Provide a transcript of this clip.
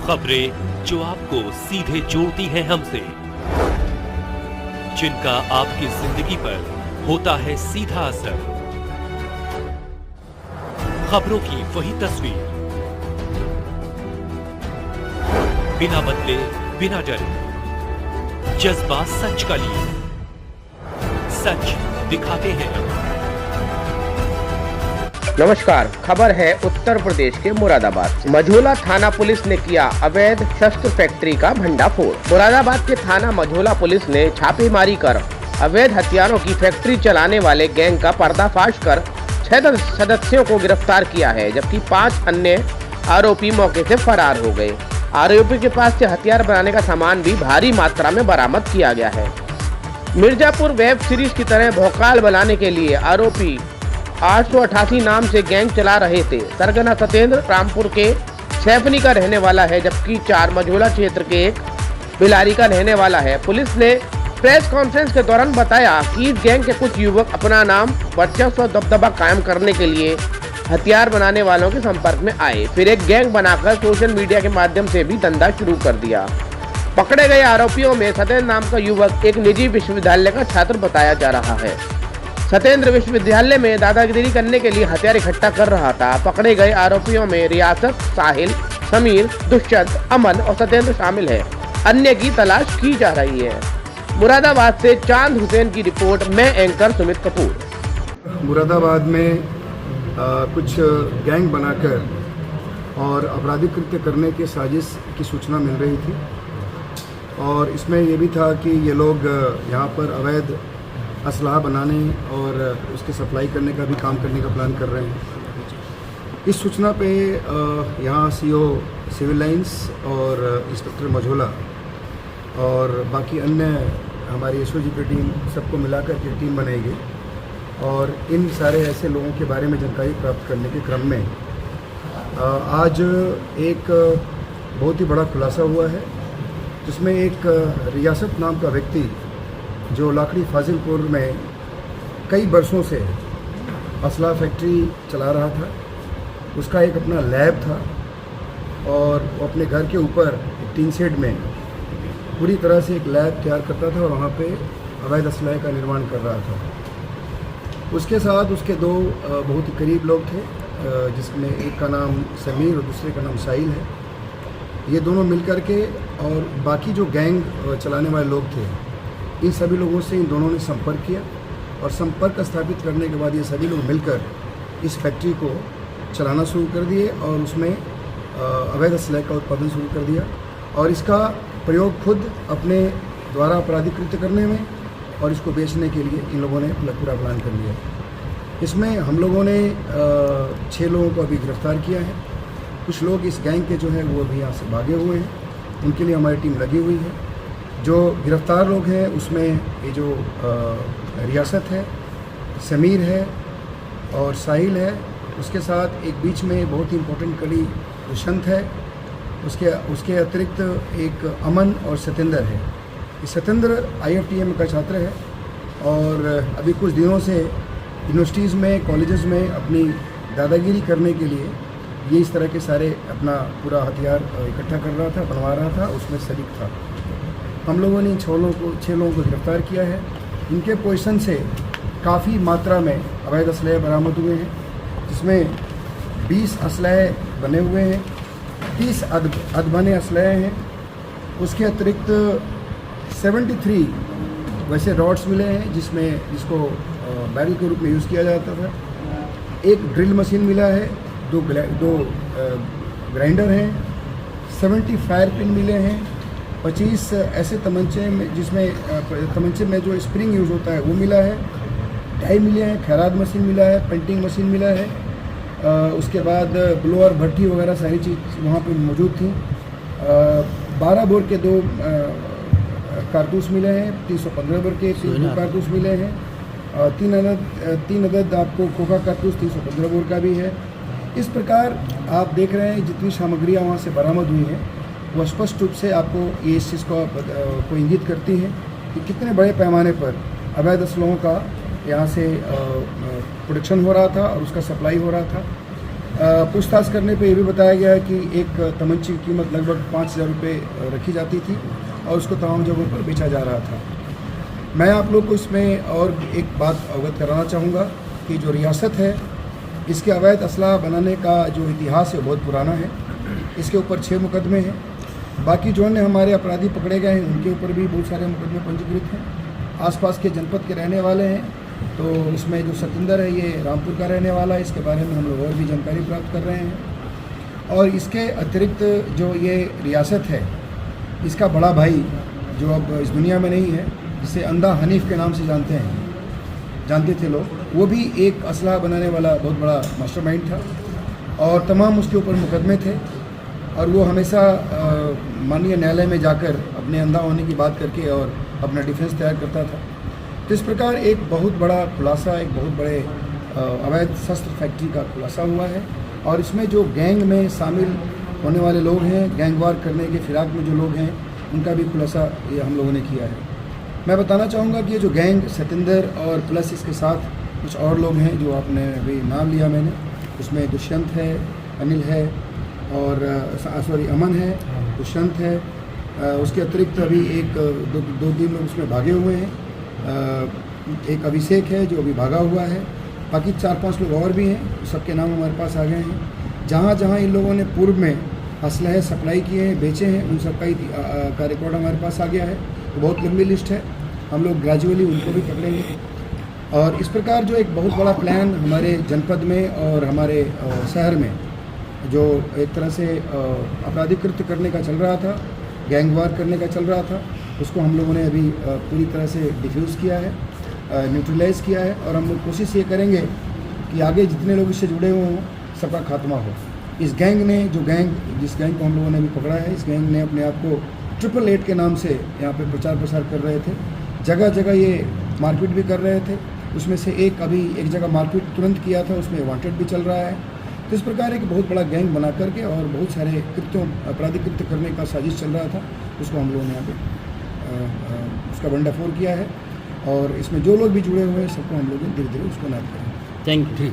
खबरें जो आपको सीधे जोड़ती हैं हमसे, जिनका आपकी जिंदगी पर होता है सीधा असर। खबरों की वही तस्वीर, बिना बदले बिना डरे, जज्बा सच का लिए, सच दिखाते हैं हम। नमस्कार, खबर है उत्तर प्रदेश के मुरादाबाद। मझोला थाना पुलिस ने किया अवैध शस्त्र फैक्ट्री का भंडाफोड़। मुरादाबाद के थाना मझोला पुलिस ने छापेमारी कर अवैध हथियारों की फैक्ट्री चलाने वाले गैंग का पर्दाफाश कर 6 सदस्यों को गिरफ्तार किया है, जबकि 5 अन्य आरोपी मौके से फरार हो गए। आरोपी के पास से हथियार बनाने का सामान भी भारी मात्रा में बरामद किया गया है। मिर्जापुर वेब सीरीज की तरह भौकाल बनाने के लिए आरोपी 888 नाम से गैंग चला रहे थे। सरगना सतेंद्र रामपुर के सैफनी का रहने वाला है, जबकि 4 मझोला क्षेत्र के एक बिलारी का रहने वाला है। पुलिस ने प्रेस कॉन्फ्रेंस के दौरान बताया कि इस गैंग के कुछ युवक अपना नाम, वर्चस्व और दबदबा कायम करने के लिए हथियार बनाने वालों के संपर्क में आए, फिर एक गैंग बनाकर सोशल मीडिया के माध्यम से भी धंधा शुरू कर दिया। पकड़े गए आरोपियों में सतेंद्र नाम का युवक एक निजी विश्वविद्यालय का छात्र बताया जा रहा है। सतेंद्र विश्वविद्यालय में दादागिरी करने के लिए हथियार इकट्ठा कर रहा था। पकड़े गए आरोपियों में रियासत, साहिल, समीर, दुष्यंत, अमन और सतेंद्र शामिल है। अन्य की तलाश की जा रही है। मुरादाबाद से चांद हुसैन की रिपोर्ट। मैं एंकर सुमित कपूर। मुरादाबाद में कुछ गैंग बनाकर और आपराधिक कृत्य करने के साजिश की सूचना मिल रही थी, और इसमें ये भी था कि ये लोग यहाँ पर अवैध असलहा बनाने और उसकी सप्लाई करने का भी काम करने का प्लान कर रहे हैं। इस सूचना पे यहाँ सीओ सिविल लाइंस और इंस्पेक्टर मझोला और बाकी अन्य हमारी एसओजी की टीम, सबको मिलाकर के टीम बनाएगी, और इन सारे ऐसे लोगों के बारे में जानकारी प्राप्त करने के क्रम में आज एक बहुत ही बड़ा खुलासा हुआ है, जिसमें एक रियासत नाम का व्यक्ति जो लाकड़ी फाजिलपुर में कई बरसों से असला फैक्ट्री चला रहा था, उसका एक अपना लैब था, और वो अपने घर के ऊपर टीन शेड में पूरी तरह से एक लैब तैयार करता था और वहाँ पे अवैध असलहे का निर्माण कर रहा था। उसके साथ उसके 2 बहुत ही करीब लोग थे, जिसमें एक का नाम समीर और दूसरे का नाम साहिल है। ये दोनों मिलकर के और बाकी जो गैंग चलाने वाले लोग थे, इन सभी लोगों से इन दोनों ने संपर्क किया, और संपर्क स्थापित करने के बाद ये सभी लोग मिलकर इस फैक्ट्री को चलाना शुरू कर दिए और उसमें अवैध असलहे का उत्पादन शुरू कर दिया, और इसका प्रयोग खुद अपने द्वारा आपराधिक कृत्य करने में और इसको बेचने के लिए इन लोगों ने पूरा प्लान कर लिया। इसमें हम लोगों ने 6 लोगों को अभी गिरफ्तार किया है। कुछ लोग इस गैंग के जो है वो अभी यहाँ से भागे हुए हैं, उनके लिए हमारी टीम लगी हुई है। जो गिरफ्तार लोग हैं उसमें ये जो रियासत है, समीर है और साहिल है, उसके साथ एक बीच में बहुत ही इम्पोर्टेंट कड़ी दुष्यंत है, उसके अतिरिक्त एक अमन और सतेंद्र है। ये सतेंद्र IFTM का छात्र है, और अभी कुछ दिनों से यूनिवर्सिटीज़ में, कॉलेजेस में अपनी दादागिरी करने के लिए ये इस तरह के सारे अपना पूरा हथियार इकट्ठा कर रहा था, बनवा रहा था, उसमें शरीक था। हम लोगों ने 6 लोगों को गिरफ्तार किया है। इनके पोजीशन से काफ़ी मात्रा में अवैध असलहे बरामद हुए हैं, जिसमें 20 असलहे बने हुए हैं, 30 अधबने असलहे हैं। उसके अतिरिक्त 73 वैसे रॉड्स मिले हैं जिसको बैरल के रूप में यूज़ किया जाता था। एक ड्रिल मशीन मिला है, 2 ग्राइंडर हैं, 70 फायर पिन मिले हैं, 25 ऐसे तमंचे में जिसमें तमंचे में जो स्प्रिंग यूज़ होता है वो मिला है, डाई मिले हैं, खैरात मशीन मिला है, पेंटिंग मशीन मिला है। उसके बाद ब्लोअर, भट्टी वगैरह सारी चीज़ वहाँ पे मौजूद थी। 12 बोर के 2 कारतूस मिले हैं, 315 बोर के 3 कारतूस मिले हैं, 3 अदद आपको कोका कारतूस 315 बोर का भी है। इस प्रकार आप देख रहे हैं जितनी सामग्रियाँ वहाँ से बरामद हुई हैं, वो स्पष्ट रूप से आपको ये इस चीज़ को इंगित करती है कि कितने बड़े पैमाने पर अवैध असलहों का यहाँ से प्रोडक्शन हो रहा था और उसका सप्लाई हो रहा था। पूछताछ करने पे ये भी बताया गया है कि एक तमंची की कीमत लगभग 5,000 रुपये रखी जाती थी और उसको तमाम जगहों पर बेचा जा रहा था। मैं आप लोग को इसमें और एक बात अवगत कराना चाहूँगा कि जो रियासत है इसके अवैध असला बनाने का जो इतिहास है बहुत पुराना है। इसके ऊपर 6 मुकदमे हैं। बाकी जो ने हमारे अपराधी पकड़े गए हैं उनके ऊपर भी बहुत सारे मुकदमे पंजीकृत हैं। आसपास के जनपद के रहने वाले हैं, तो इसमें जो सतिंदर है ये रामपुर का रहने वाला है। इसके बारे में हम लोग और भी जानकारी प्राप्त कर रहे हैं। और इसके अतिरिक्त जो ये रियासत है इसका बड़ा भाई जो अब इस दुनिया में नहीं है, जिसे अंधा हनीफ के नाम से जानते थे लोग, वो भी एक असला बनाने वाला बहुत बड़ा मास्टरमाइंड था और तमाम उसके ऊपर मुकदमे थे। और वो हमेशा माननीय न्यायालय में जाकर अपने अंधा होने की बात करके और अपना डिफेंस तैयार करता था। तो इस प्रकार एक बहुत बड़ा खुलासा, एक बहुत बड़े अवैध शस्त्र फैक्ट्री का खुलासा हुआ है। और इसमें जो गैंग में शामिल होने वाले लोग हैं, गैंगवार करने के फिराक में जो लोग हैं, उनका भी खुलासा ये हम लोगों ने किया है। मैं बताना चाहूँगा कि ये जो गैंग सतिंदर और प्लस इसके साथ कुछ और लोग हैं जो आपने अभी नाम लिया मैंने, उसमें दुष्यंत है, अनिल है और अमन है, दुष्यंत है। उसके अतिरिक्त अभी दो तीन लोग उसमें भागे हुए हैं। एक अभिषेक है जो अभी भागा हुआ है। बाकी 4-5 लोग और भी हैं, सबके नाम हमारे पास आ गए हैं। जहाँ जहाँ इन लोगों ने पूर्व में असलहे सप्लाई किए हैं, बेचे हैं, उन सब का रिकॉर्ड हमारे पास आ गया है। तो बहुत लंबी लिस्ट है, हम लोग ग्रेजुअली उनको भी पकड़ेंगे। और इस प्रकार जो एक बहुत बड़ा प्लान हमारे जनपद में और हमारे शहर में जो एक तरह से आपराधिक कृत्य करने का चल रहा था, गैंगवार करने का चल रहा था, उसको हम लोगों ने अभी पूरी तरह से डिफ्यूज़ किया है, न्यूट्रलाइज़ किया है। और हम लोग कोशिश ये करेंगे कि आगे जितने लोग इससे जुड़े हुए हों सबका खात्मा हो। इस गैंग ने जिस गैंग को हम लोगों ने अभी पकड़ा है, इस गैंग ने अपने आप को 888 के नाम से यहाँ पे प्रचार प्रसार कर रहे थे। जगह जगह ये मारपीट भी कर रहे थे। उसमें से एक जगह मारपीट तुरंत किया था, उसमें वांटेड भी चल रहा है। तो इस प्रकार एक बहुत बड़ा गैंग बना करके और बहुत सारे आपराधिक कृत्य करने का साजिश चल रहा था, उसको हम लोगों ने यहाँ पे उसका भंडाफोड़ किया है। और इसमें जो लोग भी जुड़े हुए हैं सबको हम लोग धीरे धीरे उसको नाप करेंगे। Thank you.